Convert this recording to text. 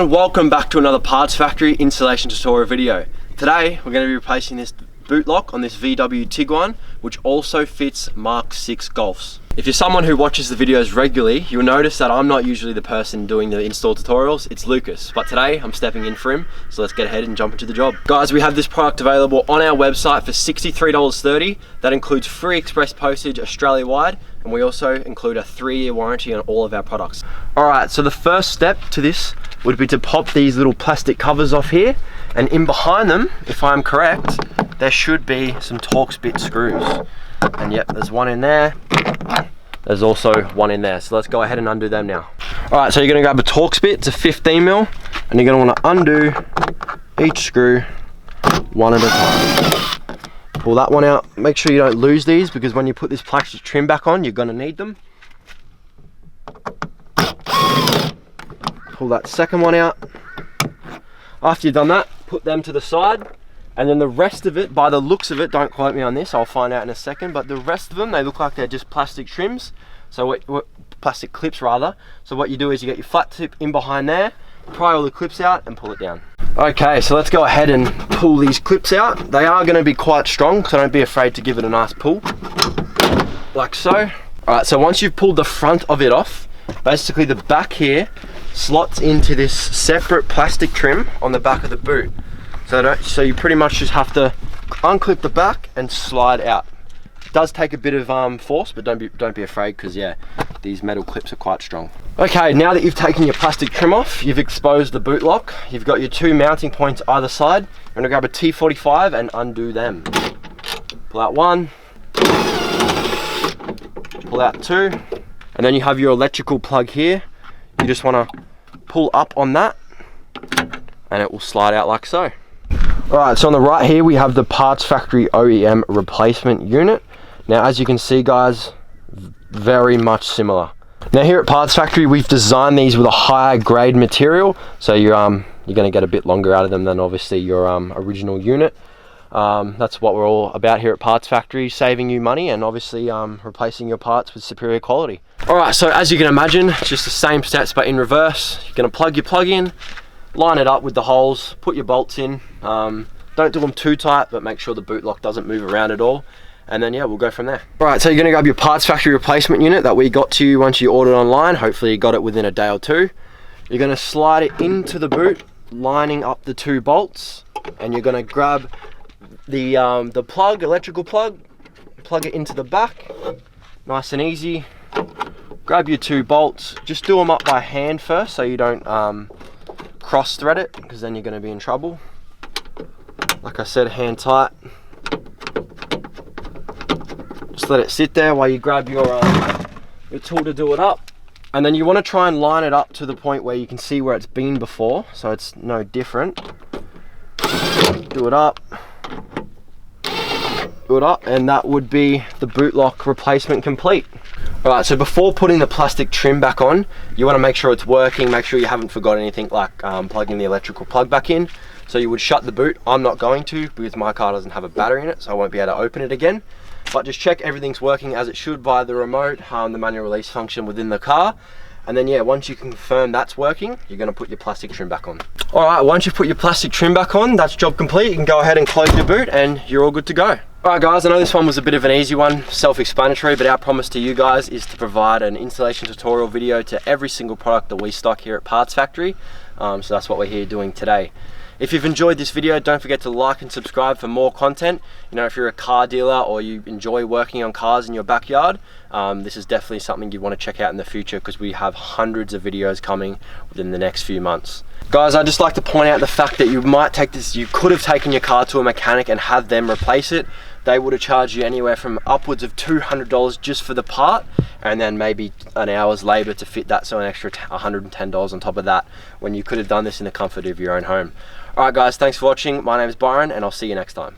everyone, welcome back to another Parts Factory installation tutorial video. Today we're going to be replacing this boot lock on this VW Tiguan, which also fits MK6 Golfs. If you're someone who watches the videos regularly, you'll notice that I'm not usually the person doing the install tutorials, it's Lucas. But today I'm stepping in for him, so let's get ahead and jump into the job. Guys, we have this product available on our website for $63.30. That includes free express postage Australia-wide, and we also include a 3-year warranty on all of our products. Alright, so the first step to this would be to pop these little plastic covers off here, and in behind them, if I'm correct, there should be some Torx bit screws. And yep, there's one in there. There's also one in there. So let's go ahead and undo them now. Alright, so you're gonna grab a Torx bit, it's a 15mm, and you're gonna wanna undo each screw one at a time. Pull that one out. Make sure you don't lose these, because when you put this plastic trim back on, you're gonna need them. Pull that second one out. After you've done that, put them to the side. And then the rest of it, by the looks of it, don't quote me on this, I'll find out in a second, but the rest of them, they look like they're just plastic trims. So plastic clips rather. So what you do is you get your flat tip in behind there, pry all the clips out and pull it down. Okay, so let's go ahead and pull these clips out. They are going to be quite strong, so don't be afraid to give it a nice pull. Like so. Alright, so once you've pulled the front of it off, basically the back here slots into this separate plastic trim on the back of the boot. So you pretty much just have to unclip the back and slide out. It does take a bit of force, but don't be afraid, because yeah, these metal clips are quite strong. Okay, now that you've taken your plastic trim off, you've exposed the boot lock, you've got your two mounting points either side. You're gonna grab a T45 and undo them. Pull out one, pull out two, and then you have your electrical plug here. You just wanna pull up on that and it will slide out like so. Alright, so on the right here we have the Parts Factory OEM replacement unit. Now as you can see guys, very much similar. Now here at Parts Factory we've designed these with a higher grade material, so you're going to get a bit longer out of them than obviously your original unit. That's what we're all about here at Parts Factory, saving you money and obviously replacing your parts with superior quality. Alright, so as you can imagine, it's just the same steps but in reverse. You're going to plug your plug in, line it up with the holes, put your bolts in. Don't do them too tight, but make sure the boot lock doesn't move around at all. And then yeah, we'll go from there. Alright, so you're going to grab your Parts Factory replacement unit that we got to you once you ordered online. Hopefully you got it within a day or two. You're going to slide it into the boot, lining up the two bolts. And you're going to grab the plug, electrical plug, plug it into the back. Nice and easy. Grab your two bolts. Just do them up by hand first so you don't cross thread it, because then you're going to be in trouble. Like I said, hand tight. Just let it sit there while you grab your tool to do it up. And then you want to try and line it up to the point where you can see where it's been before, so it's no different. Do it up. Do it up, and that would be the boot lock replacement complete. Alright, so before putting the plastic trim back on, you want to make sure it's working, make sure you haven't forgot anything like plugging the electrical plug back in. So you would shut the boot. I'm not going to, because my car doesn't have a battery in it, so I won't be able to open it again. But just check everything's working as it should via the remote, the manual release function within the car. And then yeah, once you confirm that's working, you're going to put your plastic trim back on. Alright, once you've put your plastic trim back on, that's job complete. You can go ahead and close your boot and you're all good to go. Alright guys, I know this one was a bit of an easy one, self-explanatory, but our promise to you guys is to provide an installation tutorial video to every single product that we stock here at Parts Factory. So that's what we're here doing today. If you've enjoyed this video, don't forget to like and subscribe for more content. You know, if you're a car dealer or you enjoy working on cars in your backyard, this is definitely something you want to check out in the future, because we have hundreds of videos coming within the next few months. Guys, I'd just like to point out the fact that you could have taken your car to a mechanic and had them replace it. They would have charged you anywhere from upwards of $200 just for the part, and then maybe an hour's labor to fit that, so an extra $110 on top of that, when you could have done this in the comfort of your own home. Alright guys, thanks for watching. My name is Byron and I'll see you next time.